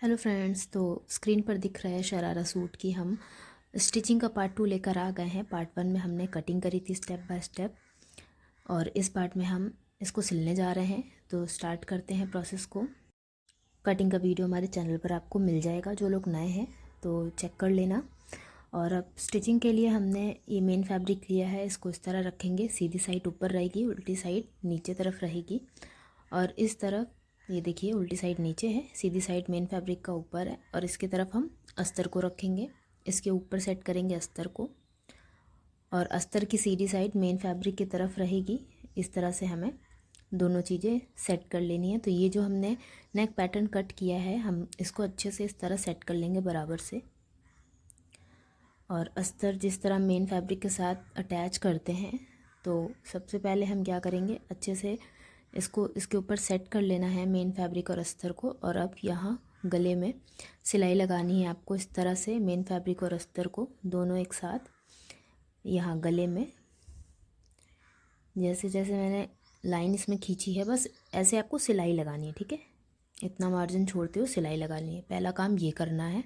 Hello friends, तो screen पर दिख रहा है शरारा सूट की हम स्टिचिंग का पार्ट 2 लेकर आ गए हैं। पार्ट 1 में हमने कटिंग करी थी स्टेप बाय स्टेप, और इस पार्ट में हम इसको सिलने जा रहे हैं। तो स्टार्ट करते हैं प्रोसेस को। कटिंग का वीडियो हमारे चैनल पर आपको मिल जाएगा, जो लोग नए हैं तो चेक कर लेना। और अब स्टिचिंग के लिए हमने ये मेन फैब्रिक लिया है, इसको इस तरह रखेंगे। सीधी साइड ऊपर रहेगी, उल्टी साइड नीचे तरफ रहेगी। और इस तरफ ये देखिए, उल्टी साइड नीचे है, सीधी साइड मेन फैब्रिक का ऊपर है। और इसकी तरफ हम अस्तर को रखेंगे, इसके ऊपर सेट करेंगे अस्तर को। और अस्तर की सीधी साइड मेन फैब्रिक की तरफ रहेगी। इस तरह से हमें दोनों चीज़ें सेट कर लेनी है। तो ये जो हमने नेक पैटर्न कट किया है, हम इसको अच्छे से इस तरह सेट कर लेंगे बराबर से। और अस्तर जिस तरह मेन फैब्रिक के साथ अटैच करते हैं, तो सबसे पहले हम क्या करेंगे, अच्छे से इसको इसके ऊपर सेट कर लेना है मेन फैब्रिक और अस्तर को। और अब यहाँ गले में सिलाई लगानी है आपको इस तरह से, मेन फैब्रिक और अस्तर को दोनों एक साथ यहाँ गले में। जैसे जैसे मैंने लाइन इसमें खींची है, बस ऐसे आपको सिलाई लगानी है, ठीक है। इतना मार्जिन छोड़ते हो सिलाई लगानी है, पहला काम ये करना है।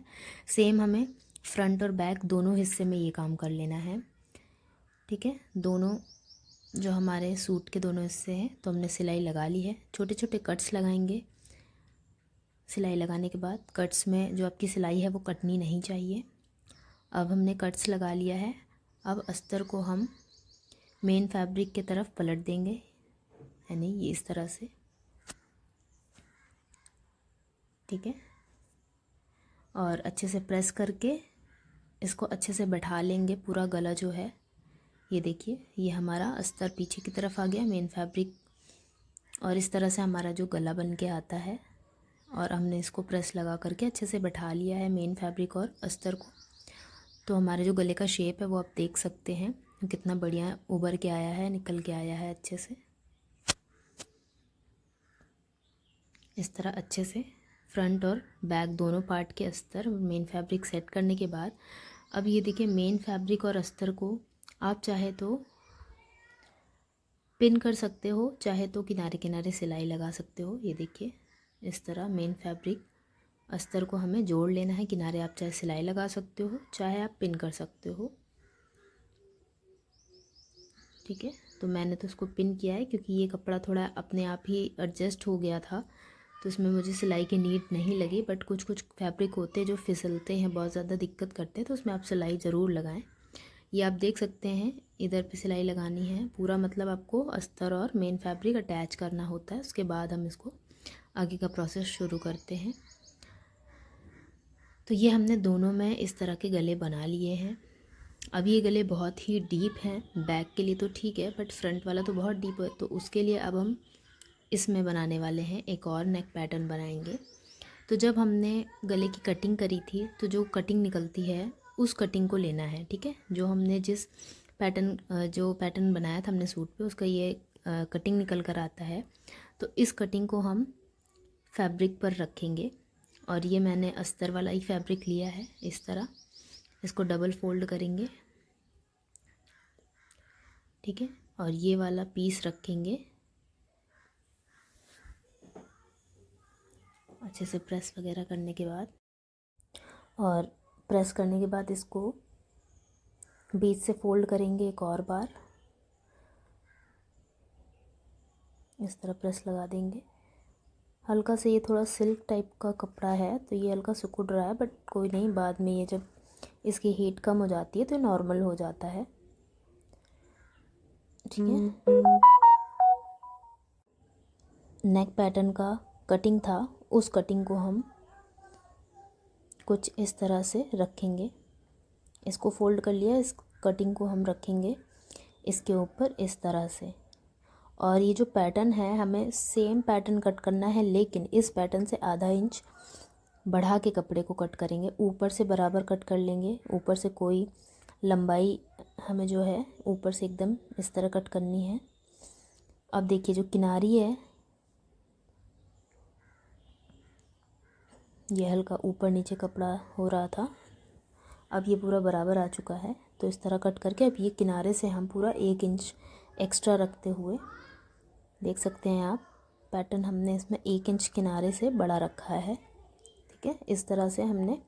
सेम हमें फ्रंट और बैक दोनों हिस्से में ये काम कर लेना है, ठीक है। दोनों जो हमारे सूट के दोनों हिस्से हैं, तो हमने सिलाई लगा ली है। छोटे छोटे कट्स लगाएंगे। सिलाई लगाने के बाद कट्स में जो आपकी सिलाई है वो कटनी नहीं चाहिए। अब हमने कट्स लगा लिया है। अब अस्तर को हम मेन फैब्रिक की तरफ पलट देंगे, यानी ये इस तरह से, ठीक है। और अच्छे से प्रेस करके इसको अच्छे से बैठा लेंगे। पूरा गला जो है, ये देखिए, ये हमारा अस्तर पीछे की तरफ आ गया मेन फैब्रिक। और इस तरह से हमारा जो गला बन के आता है, और हमने इसको प्रेस लगा करके अच्छे से बैठा लिया है मेन फैब्रिक और अस्तर को। तो हमारे जो गले का शेप है वो आप देख सकते हैं कितना बढ़िया उभर के आया है, निकल के आया है अच्छे से। इस तरह अच्छे से फ्रंट और बैक दोनों पार्ट के अस्तर मेन फैब्रिक सेट करने के बाद, अब ये देखिए, मेन फैब्रिक और अस्तर को आप चाहे तो पिन कर सकते हो, चाहे तो किनारे किनारे सिलाई लगा सकते हो। ये देखिए, इस तरह मेन फैब्रिक अस्तर को हमें जोड़ लेना है। किनारे आप चाहे सिलाई लगा सकते हो, चाहे आप पिन कर सकते हो, ठीक है। तो मैंने तो इसको पिन किया है, क्योंकि ये कपड़ा थोड़ा अपने आप ही एडजस्ट हो गया था, तो इसमें मुझे सिलाई की नीड नहीं लगी। बट कुछ कुछ फैब्रिक होते हैं जो फिसलते हैं, बहुत ज़्यादा दिक्कत करते हैं, तो उसमें आप सिलाई ज़रूर लगाएं। ये आप देख सकते हैं, इधर पे सिलाई लगानी है पूरा, मतलब आपको अस्तर और मेन फैब्रिक अटैच करना होता है। उसके बाद हम इसको आगे का प्रोसेस शुरू करते हैं। तो ये हमने दोनों में इस तरह के गले बना लिए हैं। अब ये गले बहुत ही डीप हैं, बैक के लिए तो ठीक है, बट फ्रंट वाला तो बहुत डीप है। तो उसके लिए अब हम इसमें बनाने वाले हैं, एक और नेक पैटर्न बनाएंगे। तो जब हमने गले की कटिंग करी थी, तो जो कटिंग निकलती है उस कटिंग को लेना है, ठीक है। जो हमने जिस जो पैटर्न बनाया था हमने सूट पे, उसका ये कटिंग निकल कर आता है। तो इस कटिंग को हम फैब्रिक पर रखेंगे। और ये मैंने अस्तर वाला ही फैब्रिक लिया है, इस तरह इसको डबल फोल्ड करेंगे, ठीक है। और ये वाला पीस रखेंगे, अच्छे से प्रेस वगैरह करने के बाद। और प्रेस करने के बाद इसको बीच से फोल्ड करेंगे एक और बार, इस तरह प्रेस लगा देंगे। हल्का से, ये थोड़ा सिल्क टाइप का कपड़ा है, तो ये हल्का सिकुड़ रहा है, बट कोई नहीं, बाद में ये जब इसकी हीट कम हो जाती है तो नॉर्मल हो जाता है, ठीक है। नेक पैटर्न का कटिंग था, उस कटिंग को हम कुछ इस तरह से रखेंगे। इसको फोल्ड कर लिया, इस कटिंग को हम रखेंगे इसके ऊपर इस तरह से। और ये जो पैटर्न है, हमें सेम पैटर्न कट करना है, लेकिन इस पैटर्न से आधा इंच बढ़ा के कपड़े को कट करेंगे। ऊपर से बराबर कट कर लेंगे, ऊपर से कोई लंबाई हमें जो है ऊपर से एकदम इस तरह कट करनी है। अब देखिए, जो किनारी है ये हल्का ऊपर नीचे कपड़ा हो रहा था, अब ये पूरा बराबर आ चुका है। तो इस तरह कट करके अब ये किनारे से हम पूरा 1 इंच एक्स्ट्रा रखते हुए, देख सकते हैं आप, पैटर्न हमने इसमें 1 इंच किनारे से बड़ा रखा है, ठीक है, इस तरह से हमने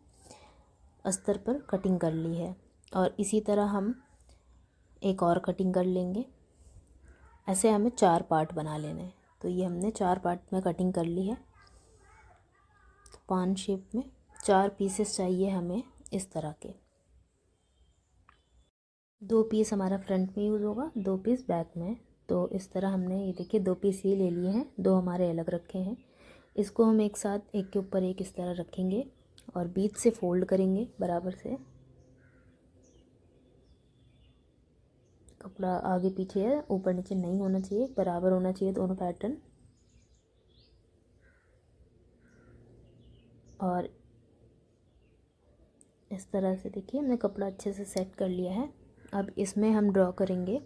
अस्तर पर कटिंग कर ली है। और इसी तरह हम एक और कटिंग कर लेंगे। ऐसे हमें 4 पार्ट बना लेने हैं। तो ये हमने 4 पार्ट में कटिंग कर ली है। तो पान शेप में 4 पीसेस चाहिए हमें इस तरह के। 2 पीस हमारा फ्रंट में यूज़ होगा, 2 पीस बैक में। तो इस तरह हमने ये देखिए 2 पीस ये ले लिए हैं, 2 हमारे अलग रखे हैं। इसको हम एक साथ एक के ऊपर एक इस तरह रखेंगे और बीच से फोल्ड करेंगे बराबर से। कपड़ा आगे पीछे है, ऊपर नीचे नहीं होना चाहिए, बराबर होना चाहिए दोनों पैटर्न। और इस तरह से देखिए हमने कपड़ा अच्छे से सेट कर लिया है। अब इसमें हम ड्रॉ करेंगे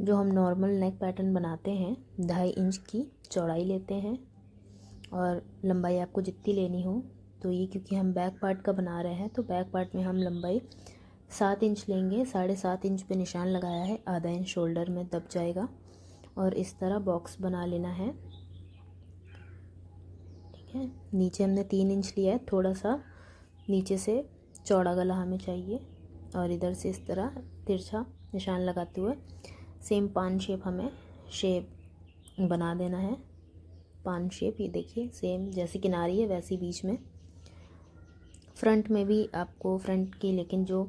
जो हम नॉर्मल नेक पैटर्न बनाते हैं। 2.5 इंच की चौड़ाई लेते हैं और लंबाई आपको जितनी लेनी हो। तो ये क्योंकि हम बैक पार्ट का बना रहे हैं तो बैक पार्ट में हम लंबाई 7 इंच लेंगे। 7.5 इंच पे निशान लगाया है, आधा इंच शोल्डर में दब जाएगा। और इस तरह बॉक्स बना लेना है, ठीक है। नीचे हमने 3 इंच लिया है, थोड़ा सा नीचे से चौड़ा गला हमें चाहिए। और इधर से इस तरह तिरछा निशान लगाते हुए सेम पान शेप हमें शेप बना देना है। पान शेप ये देखिए सेम जैसी किनारी है वैसी बीच में। फ्रंट में भी आपको फ्रंट की लेकिन जो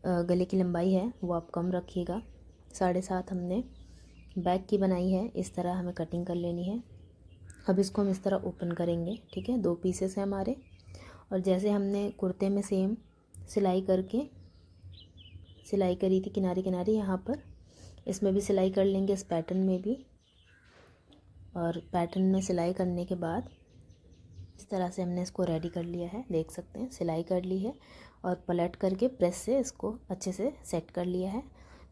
गले की लंबाई है वो आप कम रखिएगा। 7.5 हमने बैक की बनाई है। इस तरह हमें कटिंग कर लेनी है। अब इसको हम इस तरह ओपन करेंगे, ठीक है। 2 पीसेस हैं हमारे। और जैसे हमने कुर्ते में सेम सिलाई करके सिलाई करी थी किनारे किनारे, यहाँ पर इसमें भी सिलाई कर लेंगे, इस पैटर्न में भी। और पैटर्न में सिलाई करने के बाद इस तरह से हमने इसको रेडी कर लिया है, देख सकते हैं सिलाई कर ली है। और पलट करके प्रेस से इसको अच्छे से सेट कर लिया है।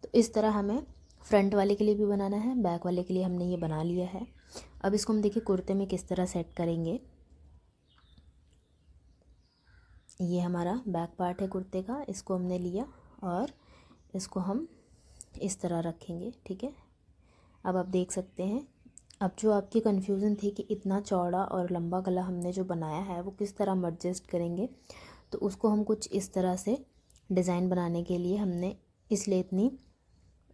तो इस तरह हमें फ्रंट वाले के लिए भी बनाना है, बैक वाले के लिए हमने ये बना लिया है। अब इसको हम देखिए कुर्ते में किस तरह सेट करेंगे। ये हमारा बैक पार्ट है कुर्ते का, इसको हमने लिया और इसको हम इस तरह रखेंगे, ठीक है। अब आप देख सकते हैं। अब जो आपकी कन्फ्यूज़न थी कि इतना चौड़ा और लंबा गला हमने जो बनाया है वो किस तरह हम एडजस्ट करेंगे, तो उसको हम कुछ इस तरह से डिज़ाइन बनाने के लिए हमने इसलिए इतनी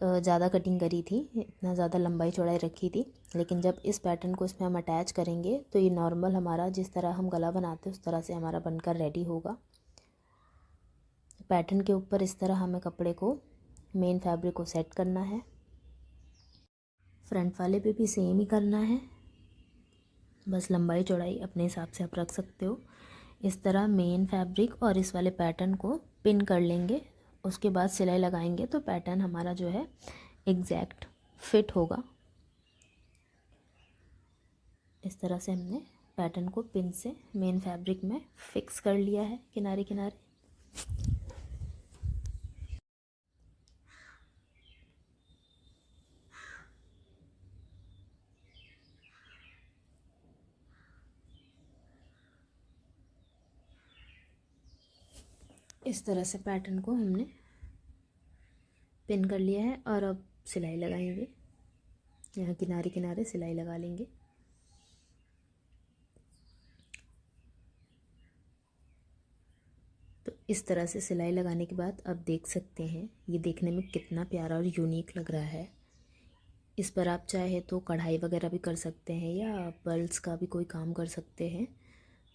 ज़्यादा कटिंग करी थी, इतना ज़्यादा लंबाई चौड़ाई रखी थी। लेकिन जब इस पैटर्न को इसमें हम अटैच करेंगे तो ये नॉर्मल हमारा जिस तरह हम गला बनाते हैं उस तरह से हमारा बनकर रेडी होगा। पैटर्न के ऊपर इस तरह हमें कपड़े को मेन फैब्रिक को सेट करना है। फ्रंट वाले पे भी सेम ही करना है, बस लंबाई चौड़ाई अपने हिसाब से आप रख सकते हो। इस तरह मेन फैब्रिक और इस वाले पैटर्न को पिन कर लेंगे। उसके बाद सिलाई लगाएंगे तो पैटर्न हमारा जो है एग्जैक्ट फिट होगा। इस तरह से हमने पैटर्न को पिन से मेन फैब्रिक में फिक्स कर लिया है किनारे किनारे। इस तरह से पैटर्न को हमने पिन कर लिया है और अब सिलाई लगाएंगे। यहाँ किनारे किनारे सिलाई लगा लेंगे। तो इस तरह से सिलाई लगाने के बाद अब देख सकते हैं ये देखने में कितना प्यारा और यूनिक लग रहा है। इस पर आप चाहे तो कढ़ाई वगैरह भी कर सकते हैं या पर्ल्स का भी कोई काम कर सकते हैं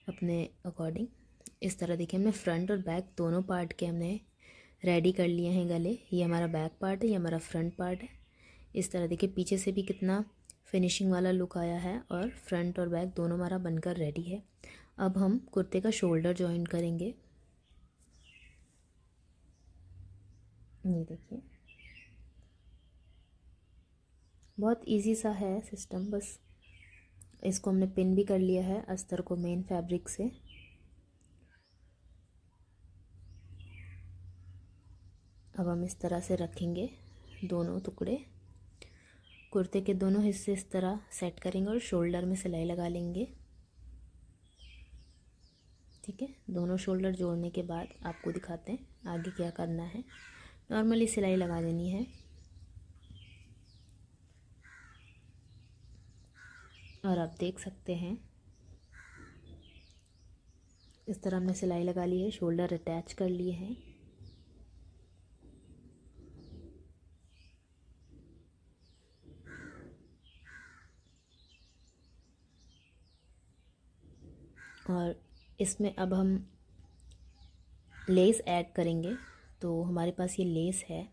अपने अकॉर्डिंग। इस तरह देखिए हमने फ्रंट और बैक दोनों पार्ट के हमने रेडी कर लिए हैं गले। ये हमारा बैक पार्ट है, ये हमारा फ्रंट पार्ट है। इस तरह देखिए पीछे से भी कितना फिनिशिंग वाला लुक आया है और फ्रंट और बैक दोनों हमारा बनकर रेडी है। अब हम कुर्ते का शोल्डर जॉइन करेंगे। ये देखिए बहुत इजी सा है सिस्टम, बस इसको हमने पिन भी कर लिया है अस्तर को मेन फैब्रिक से। अब हम इस तरह से रखेंगे दोनों टुकड़े, कुर्ते के दोनों हिस्से इस तरह सेट करेंगे और शोल्डर में सिलाई लगा लेंगे, ठीक है। दोनों शोल्डर जोड़ने के बाद आपको दिखाते हैं आगे क्या करना है। नॉर्मली सिलाई लगा देनी है और आप देख सकते हैं इस तरह हमने सिलाई लगा ली है, शोल्डर अटैच कर लिए हैं। और इसमें अब हम लेस ऐड करेंगे। तो हमारे पास ये लेस है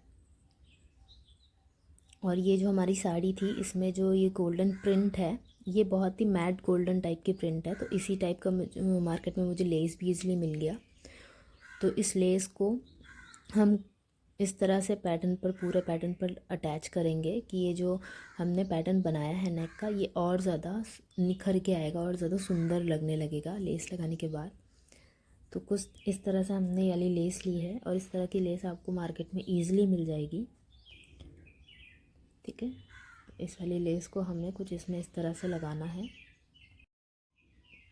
और ये जो हमारी साड़ी थी इसमें जो ये गोल्डन प्रिंट है, ये बहुत ही मैट गोल्डन टाइप की प्रिंट है। तो इसी टाइप का मार्केट में मुझे लेस भी इजीली मिल गया। तो इस लेस को हम इस तरह से पैटर्न पर, पूरे पैटर्न पर अटैच करेंगे कि ये जो हमने पैटर्न बनाया है नेक का, ये और ज़्यादा निखर के आएगा और ज़्यादा सुंदर लगने लगेगा लेस लगाने के बाद। तो कुछ इस तरह से हमने ये वाली लेस ली है और इस तरह की लेस आपको मार्केट में ईज़िली मिल जाएगी। ठीक है, इस वाली लेस को हमें कुछ इसमें इस तरह से लगाना है।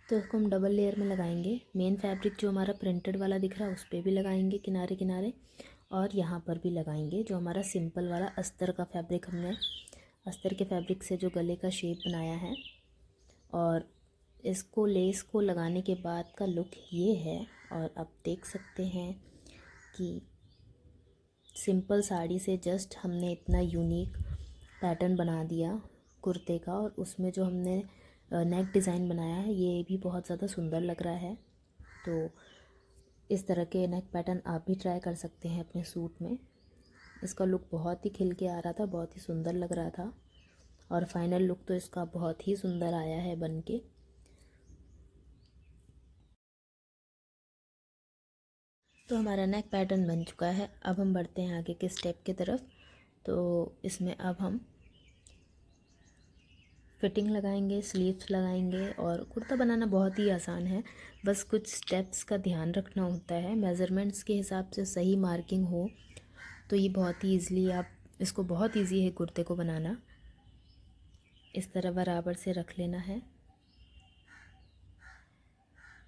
तो इसको हम डबल लेयर में लगाएंगे। मेन फैब्रिक जो हमारा प्रिंटेड वाला दिख रहा है उस पर भी लगाएंगे किनारे किनारे, और यहाँ पर भी लगाएंगे। जो हमारा सिंपल वाला अस्तर का फैब्रिक, हमने अस्तर के फैब्रिक से जो गले का शेप बनाया है, और इसको लेस को लगाने के बाद का लुक ये है। और आप देख सकते हैं कि सिंपल साड़ी से जस्ट हमने इतना यूनिक पैटर्न बना दिया कुर्ते का, और उसमें जो हमने नेक डिज़ाइन बनाया है ये भी बहुत ज़्यादा सुंदर लग रहा है। तो इस तरह के नेक पैटर्न आप भी ट्राई कर सकते हैं अपने सूट में। इसका लुक बहुत ही खिल के आ रहा था, बहुत ही सुंदर लग रहा था, और फाइनल लुक तो इसका बहुत ही सुंदर आया है बन के। तो हमारा नेक पैटर्न बन चुका है। अब हम बढ़ते हैं आगे के स्टेप की तरफ। तो इसमें अब हम फिटिंग लगाएंगे, स्लीव्स लगाएंगे, और कुर्ता बनाना बहुत ही आसान है। बस कुछ स्टेप्स का ध्यान रखना होता है। मेज़रमेंट्स के हिसाब से सही मार्किंग हो तो ये बहुत ही ईज़िली, आप इसको, बहुत ईजी है कुर्ते को बनाना। इस तरह बराबर से रख लेना है।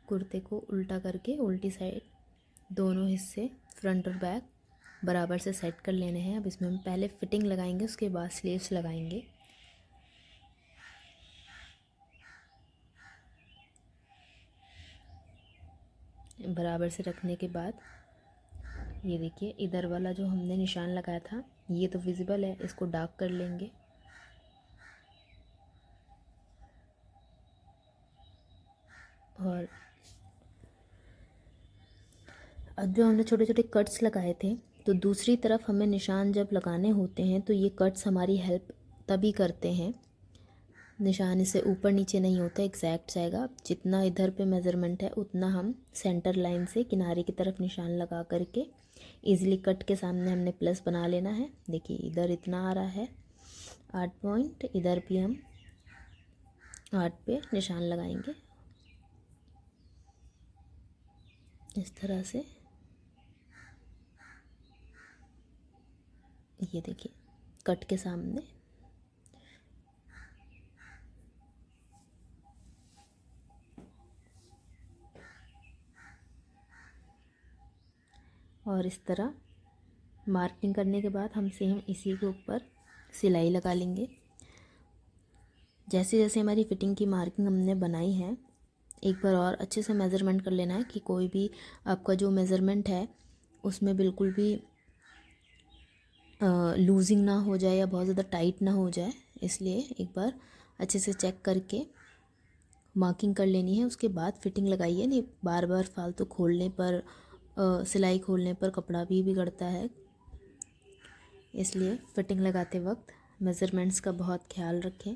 कुर्ते को उल्टा करके उल्टी साइड दोनों हिस्से, फ्रंट और बैक, बराबर से सेट कर लेने हैं। अब इसमें हम पहले फिटिंग लगाएंगे, उसके बाद स्लीव्स लगाएंगे। बराबर से रखने के बाद ये देखिए, इधर वाला जो हमने निशान लगाया था ये तो विजिबल है, इसको डार्क कर लेंगे। और अब जो हमने छोटे छोटे कट्स लगाए थे, तो दूसरी तरफ हमें निशान जब लगाने होते हैं तो ये कट्स हमारी हेल्प तभी करते हैं। निशान इससे ऊपर नीचे नहीं होता, एग्जैक्ट जाएगा। जितना इधर पे मेज़रमेंट है उतना हम सेंटर लाइन से किनारे की तरफ निशान लगा करके इजीली कट के सामने हमने प्लस बना लेना है। देखिए इधर इतना आ रहा है 8 पॉइंट, इधर भी हम 8 पे निशान लगाएंगे इस तरह से। ये देखिए कट के सामने। और इस तरह मार्किंग करने के बाद हम सेम इसी के ऊपर सिलाई लगा लेंगे। जैसे जैसे हमारी फिटिंग की मार्किंग हमने बनाई है, एक बार और अच्छे से मेज़रमेंट कर लेना है कि कोई भी आपका जो मेज़रमेंट है उसमें बिल्कुल भी लूजिंग ना हो जाए या बहुत ज़्यादा टाइट ना हो जाए। इसलिए एक बार अच्छे से चेक करके मार्किंग कर लेनी है, उसके बाद फिटिंग लगाइए। नहीं बार बार फालतू खोलने पर, सिलाई खोलने पर कपड़ा भी बिगड़ता है। इसलिए फिटिंग लगाते वक्त मेज़रमेंट्स का बहुत ख्याल रखें।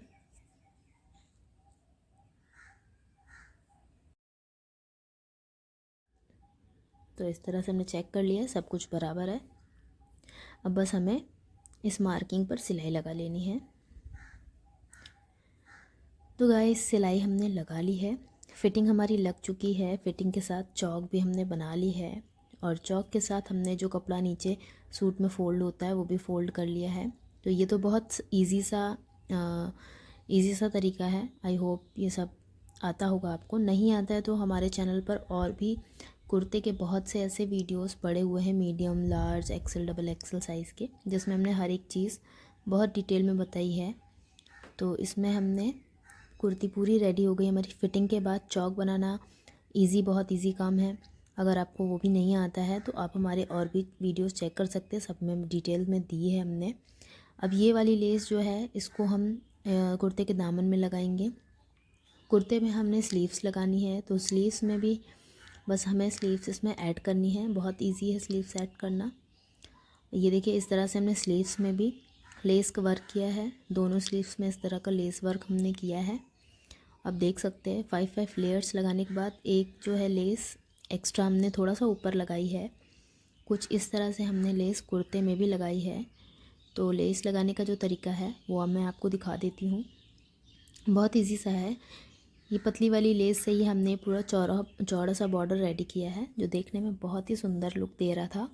तो इस तरह से हमने चेक कर लिया है, सब कुछ बराबर है। अब बस हमें इस मार्किंग पर सिलाई लगा लेनी है। तो गाइस सिलाई हमने लगा ली है, फिटिंग हमारी लग चुकी है। फिटिंग के साथ चौक भी हमने बना ली है, और चौक के साथ हमने जो कपड़ा नीचे सूट में फ़ोल्ड होता है वो भी फ़ोल्ड कर लिया है। तो ये तो बहुत इजी सा तरीका है। आई होप ये सब आता होगा आपको। नहीं आता है तो हमारे चैनल पर और भी कुर्ते के बहुत से ऐसे वीडियोस पड़े हुए हैं, medium, large, XL, double XL size के, जिसमें हमने हर एक चीज़ बहुत डिटेल में बताई है। तो इसमें हमने कुर्ती पूरी रेडी हो गई हमारी। फिटिंग के बाद चौक बनाना इजी, बहुत इजी काम है। अगर आपको वो भी नहीं आता है तो आप हमारे और भी वीडियोस चेक कर सकते हैं, सब में डिटेल में दी है हमने। अब ये वाली लेस जो है इसको हम कुर्ते के दामन में लगाएंगे। कुर्ते में हमने स्लीव्स लगानी है, तो स्लीव्स में भी बस हमें स्लीव्स इसमें ऐड करनी है। बहुत इजी है स्लीव्स ऐड करना। ये देखिए, इस तरह से हमने स्लीव्स में भी लेस का वर्क किया है। दोनों स्लीव्स में इस तरह का लेस वर्क हमने किया है। अब देख सकते हैं 5 लेयर्स लगाने के बाद एक जो है लेस एक्स्ट्रा हमने थोड़ा सा ऊपर लगाई है। कुछ इस तरह से हमने लेस कुर्ते में भी लगाई है। तो लेस लगाने का जो तरीका है वो अब मैं आपको दिखा देती हूँ। बहुत इजी सा है। ये पतली वाली लेस से ही हमने पूरा चौड़ा सा बॉर्डर रेडी किया है, जो देखने में बहुत ही सुंदर लुक दे रहा था।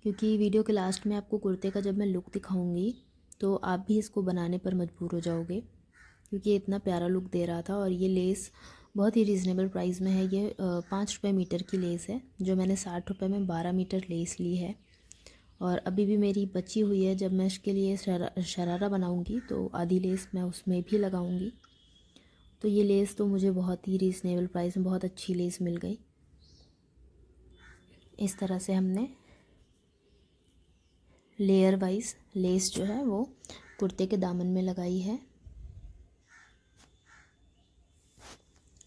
क्योंकि वीडियो के लास्ट में आपको कुर्ते का जब मैं लुक दिखाऊंगी तो आप भी इसको बनाने पर मजबूर हो जाओगे, क्योंकि ये इतना प्यारा लुक दे रहा था। और ये लेस बहुत ही रीज़नेबल प्राइस में है। ये 5 रुपये मीटर की लेस है, जो मैंने 60 रुपये में 12 मीटर लेस ली है। और अभी भी मेरी बची हुई है। जब मैं इसके लिए शरारा बनाऊंगी तो आधी लेस मैं उसमें भी लगाऊंगी। तो ये लेस तो मुझे बहुत ही रीज़नेबल प्राइस में बहुत अच्छी लेस मिल गई। इस तरह से हमने लेयर वाइज लेस जो है वो कुर्ते के दामन में लगाई है।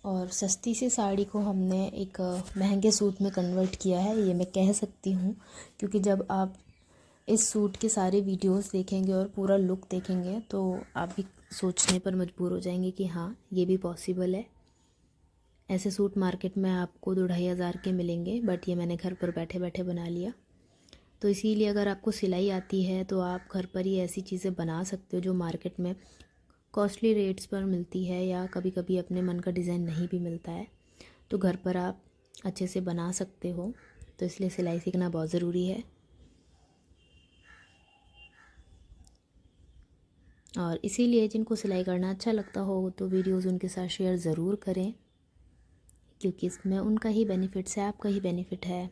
और सस्ती सी साड़ी को हमने एक महंगे सूट में कन्वर्ट किया है, ये मैं कह सकती हूँ। क्योंकि जब आप इस सूट के सारे वीडियोस देखेंगे और पूरा लुक देखेंगे तो आप भी सोचने पर मजबूर हो जाएंगे कि हाँ, ये भी पॉसिबल है। ऐसे सूट मार्केट में आपको 2-2.5 हज़ार के मिलेंगे, बट ये मैंने घर पर बैठे बैठे बना लिया। तो इसीलिए अगर आपको सिलाई आती है तो आप घर पर ही ऐसी चीज़ें बना सकते हो जो मार्केट में कॉस्टली रेट्स पर मिलती है, या कभी कभी अपने मन का डिज़ाइन नहीं भी मिलता है तो घर पर आप अच्छे से बना सकते हो। तो इसलिए सिलाई सीखना बहुत ज़रूरी है। और इसीलिए जिनको सिलाई करना अच्छा लगता हो तो वीडियोस उनके साथ शेयर ज़रूर करें, क्योंकि इसमें उनका ही बेनिफिट्स है, आपका ही बेनिफिट है।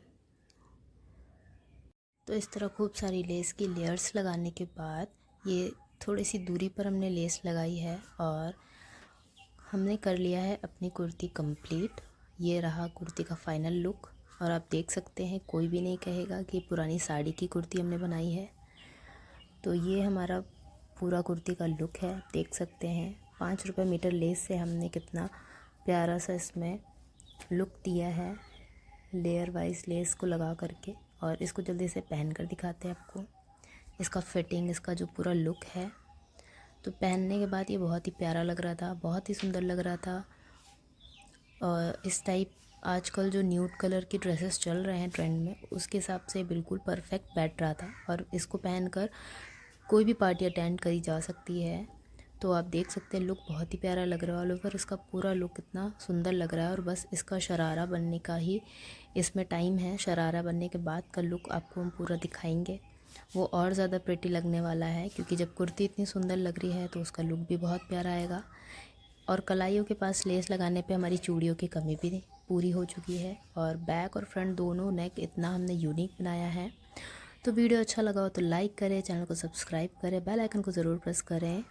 तो इस तरह खूब सारी लेस की लेयर्स लगाने के बाद ये थोड़ी सी दूरी पर हमने लेस लगाई है और हमने कर लिया है अपनी कुर्ती कंप्लीट। ये रहा कुर्ती का फाइनल लुक। और आप देख सकते हैं, कोई भी नहीं कहेगा कि पुरानी साड़ी की कुर्ती हमने बनाई है। तो ये हमारा पूरा कुर्ती का लुक है, आप देख सकते हैं। 5 रुपये मीटर लेस से हमने कितना प्यारा सा इसमें लुक दिया है, लेयर वाइज लेस को लगा करके। और इसको जल्दी से पहन कर दिखाते हैं आपको, इसका फिटिंग, इसका जो पूरा लुक है। तो पहनने के बाद ये बहुत ही प्यारा लग रहा था, बहुत ही सुंदर लग रहा था। और इस टाइप आजकल जो न्यूड कलर की ड्रेसेस चल रहे हैं ट्रेंड में, उसके हिसाब से बिल्कुल परफेक्ट बैठ रहा था। और इसको पहनकर कोई भी पार्टी अटेंड करी जा सकती है। तो आप देख सकते हैं लुक बहुत ही प्यारा लग रहा है। ऑल ओवर इसका पूरा लुक इतना सुंदर लग रहा है। और बस इसका शरारा बनने का ही इसमें टाइम है। शरारा बनने के बाद का लुक आपको हम पूरा दिखाएंगे, वो और ज़्यादा प्रिटी लगने वाला है। क्योंकि जब कुर्ती इतनी सुंदर लग रही है तो उसका लुक भी बहुत प्यारा आएगा। और कलाइयों के पास लेस लगाने पे हमारी चूड़ियों की कमी भी पूरी हो चुकी है। और बैक और फ्रंट दोनों नेक इतना हमने यूनिक बनाया है। तो वीडियो अच्छा लगा हो तो लाइक करें, चैनल को सब्सक्राइब करें, बेल आइकन को ज़रूर प्रेस करें।